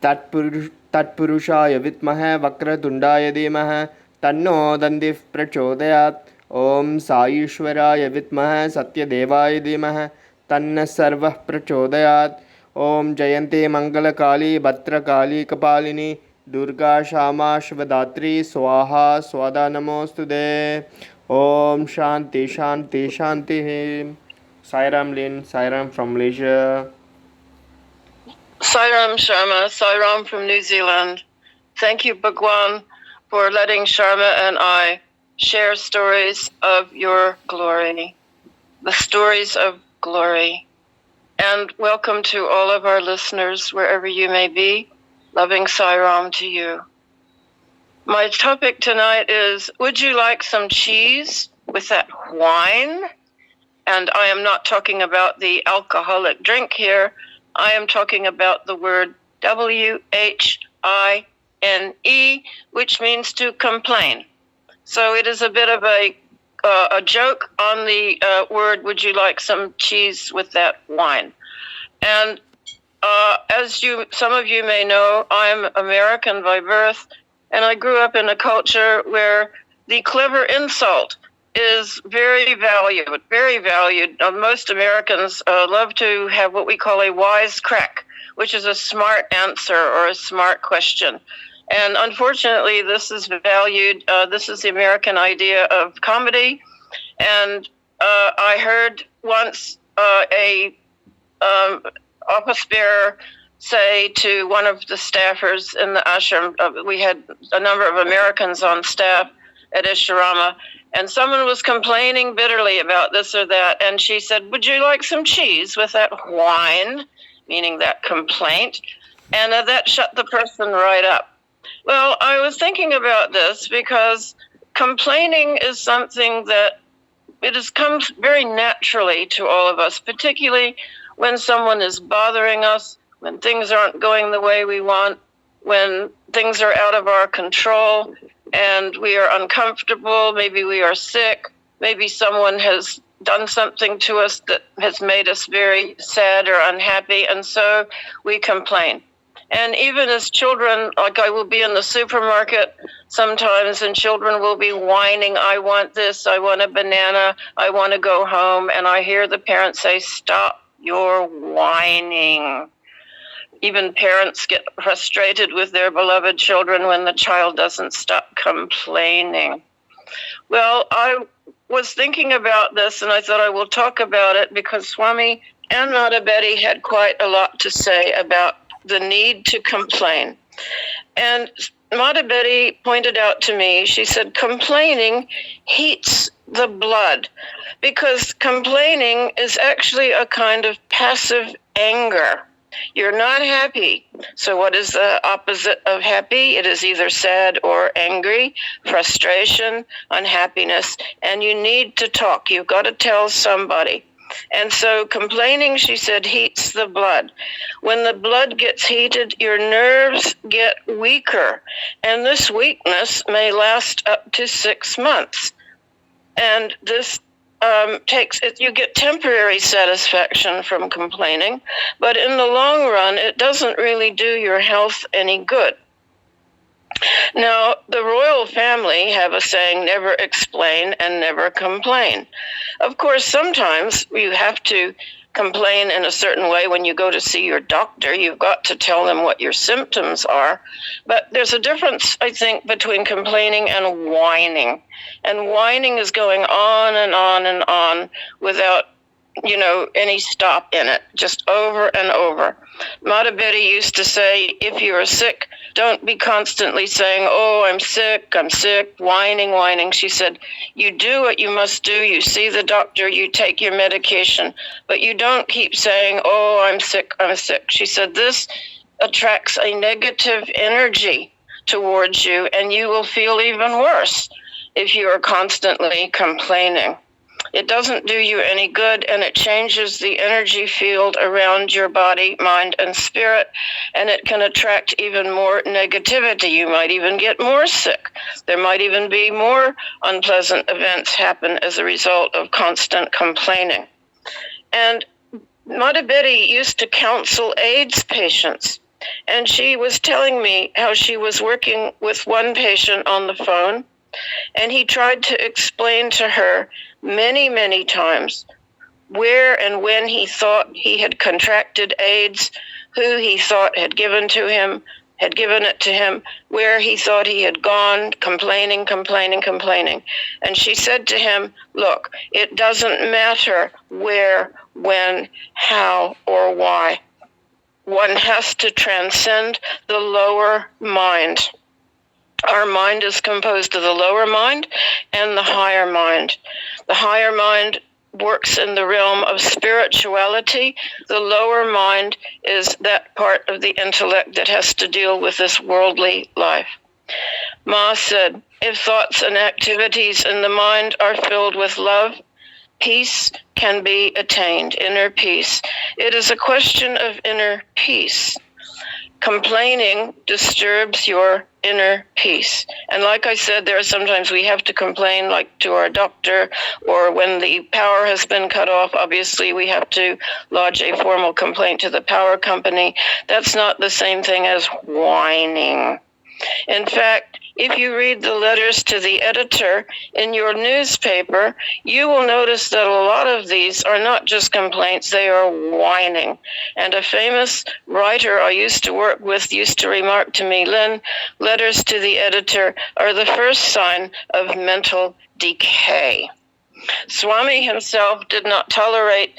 तत्पुरुषाय विद्महे वक्रतुण्डाय धीमहि तन्नो दन्दिः प्रचोदयात्। ॐ साईश्वराय विद्महे सत्यदेवाय धीमहि तन्नः सर्वः प्रचोदयात्। ॐ जयन्ती मङ्गलकाली भद्रकाली कपालिनी दुर्गा क्षमा शिवदात्री स्वाहा स्वदा नमोस्तुते। ॐ शांति शांति शांति। Sairam Lin, Sairam from Malaysia. Sairam Sharma, Sairam from New Zealand. Thank you, Bhagwan, for letting Sharma and I share stories of your glory, the stories of glory. And welcome to all of our listeners, wherever you may be. Loving Sairam to you. My topic tonight is, would you like some cheese with that wine? And I am not talking about the alcoholic drink here. I am talking about the word WHINE, which means to complain. So it is a bit of a joke on the word, would you like some cheese with that wine? And as some of you may know, I'm American by birth, and I grew up in a culture where the clever insult is very valued, very valued. Most Americans love to have what we call a wise crack, which is a smart answer or a smart question. And unfortunately, this is valued. This is the American idea of comedy. And I heard once a office bearer say to one of the staffers in the ashram, we had a number of Americans on staff at Isharama, and someone was complaining bitterly about this or that, and she said, would you like some cheese with that wine, meaning that complaint? And that shut the person right up. Well, I was thinking about this because complaining is something that comes very naturally to all of us, particularly when someone is bothering us, when things aren't going the way we want, when things are out of our control, and we are uncomfortable, maybe we are sick, maybe someone has done something to us that has made us very sad or unhappy, and so we complain. And even as children, like I will be in the supermarket sometimes, and children will be whining, I want this, I want a banana, I want to go home, and I hear the parents say, stop your whining. Even parents get frustrated with their beloved children when the child doesn't stop complaining. Well, I was thinking about this, and I thought I will talk about it because Swami and Mata Betty had quite a lot to say about the need to complain. And Mata Betty pointed out to me, she said, complaining heats the blood, because complaining is actually a kind of passive anger. You're not happy. So what is the opposite of happy? It is either sad or angry, frustration, unhappiness, and you need to talk. You've got to tell somebody. And so complaining, she said, heats the blood. When the blood gets heated, your nerves get weaker, and this weakness may last up to 6 months. And this you get temporary satisfaction from complaining, but in the long run, it doesn't really do your health any good. Now, the royal family have a saying, never explain and never complain. Of course, sometimes you have to complain in a certain way. When you go to see your doctor, you've got to tell them what your symptoms are. But there's a difference, I think, between complaining and whining. And whining is going on and on and on without, any stop in it, just over and over. Mata Betty used to say, if you are sick, don't be constantly saying, oh, I'm sick, whining. She said, you do what you must do. You see the doctor, you take your medication, but you don't keep saying, oh, I'm sick. She said, this attracts a negative energy towards you, and you will feel even worse if you are constantly complaining. It doesn't do you any good, and it changes the energy field around your body, mind, and spirit, and it can attract even more negativity. You might even get more sick. There might even be more unpleasant events happen as a result of constant complaining. And Mata Betty used to counsel AIDS patients. And she was telling me how she was working with one patient on the phone, and he tried to explain to her many, many times where and when he thought he had contracted AIDS, who he thought had given it to him, where he thought he had gone, complaining. And she said to him, look, it doesn't matter where, when, how, or why. One has to transcend the lower mind. Our mind is composed of the lower mind and the higher mind. The higher mind works in the realm of spirituality. The lower mind is that part of the intellect that has to deal with this worldly life. Ma said, if thoughts and activities in the mind are filled with love, peace can be attained, inner peace. It is a question of inner peace. Complaining disturbs your inner peace. And like I said, there are sometimes we have to complain, like to our doctor, or when the power has been cut off, obviously we have to lodge a formal complaint to the power company. That's not the same thing as whining. In fact, if you read the letters to the editor in your newspaper, you will notice that a lot of these are not just complaints, they are whining. And a famous writer I used to work with used to remark to me, Lynn, letters to the editor are the first sign of mental decay. Swami himself did not tolerate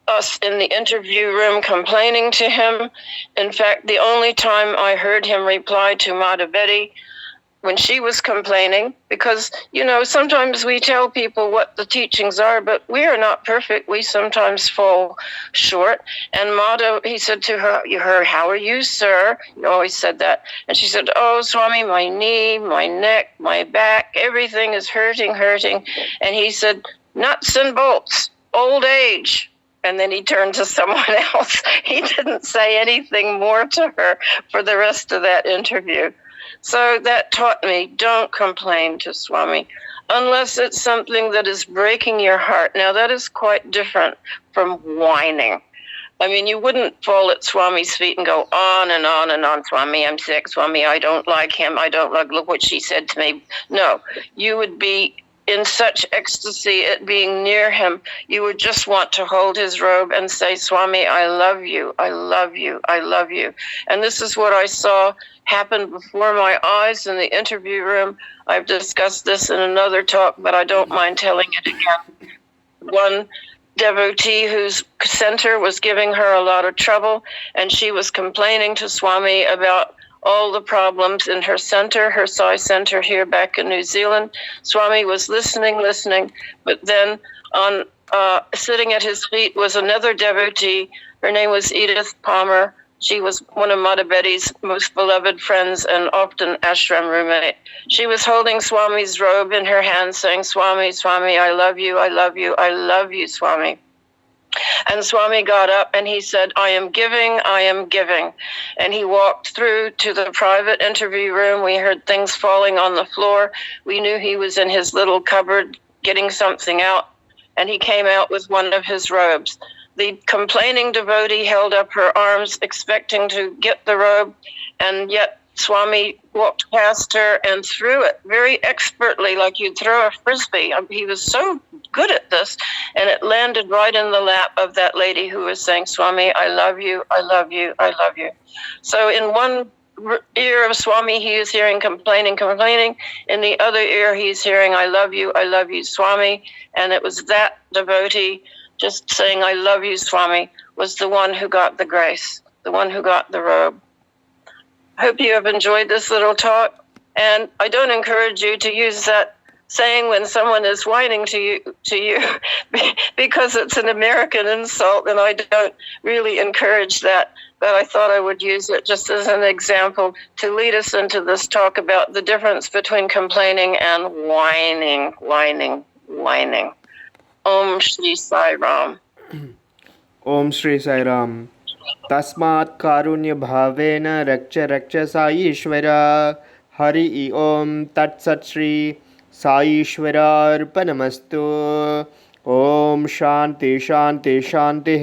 us in the interview room complaining to him. In fact, the only time I heard him reply to Mata Betty when she was complaining, because, sometimes we tell people what the teachings are, but we are not perfect. We sometimes fall short. And Mata, he said to her, how are you, sir? He always said that. And she said, oh, Swami, my knee, my neck, my back, everything is hurting. And he said, nuts and bolts, old age. And then he turned to someone else. He didn't say anything more to her for the rest of that interview. So that taught me, don't complain to Swami unless it's something that is breaking your heart. Now, that is quite different from whining. I mean, you wouldn't fall at Swami's feet and go on and on and on. Swami, I'm sick. Swami, I don't like him. Look what she said to me. No, you would be in such ecstasy at being near him, you would just want to hold his robe and say, Swami, I love you, I love you, I love you. And this is what I saw happen before my eyes in the interview room. I've discussed this in another talk, but I don't mind telling it again. One devotee whose center was giving her a lot of trouble, and she was complaining to Swami about all the problems in her center, her Sai center here back in New Zealand. Swami was listening, but then sitting at his feet was another devotee. Her name was Edith Palmer. She was one of Mata Betty's most beloved friends and often ashram roommate. She was holding Swami's robe in her hand, saying, Swami, Swami, I love you, I love you, I love you, Swami. And Swami got up and he said, I am giving. And he walked through to the private interview room. We heard things falling on the floor. We knew he was in his little cupboard getting something out. And he came out with one of his robes. The complaining devotee held up her arms, expecting to get the robe, and yet Swami walked past her and threw it very expertly, like you'd throw a frisbee. He was so good at this, and it landed right in the lap of that lady who was saying, Swami, I love you, I love you, I love you. So in one ear of Swami, he is hearing complaining. In the other ear, he's hearing, I love you, Swami. And it was that devotee just saying, I love you, Swami, was the one who got the grace, the one who got the robe. I hope you have enjoyed this little talk. And I don't encourage you to use that saying when someone is whining to you because it's an American insult, and I don't really encourage that. But I thought I would use it just as an example to lead us into this talk about the difference between complaining and whining. Om Shri Sai Ram. Om Shri Sai Ram. तस्मात् कारुण्य भावेन रक्ष साईश्वरा. हरि ओम तत्सत् श्री साईश्वरार्पणमस्तु. ओम शांति शांति शांति.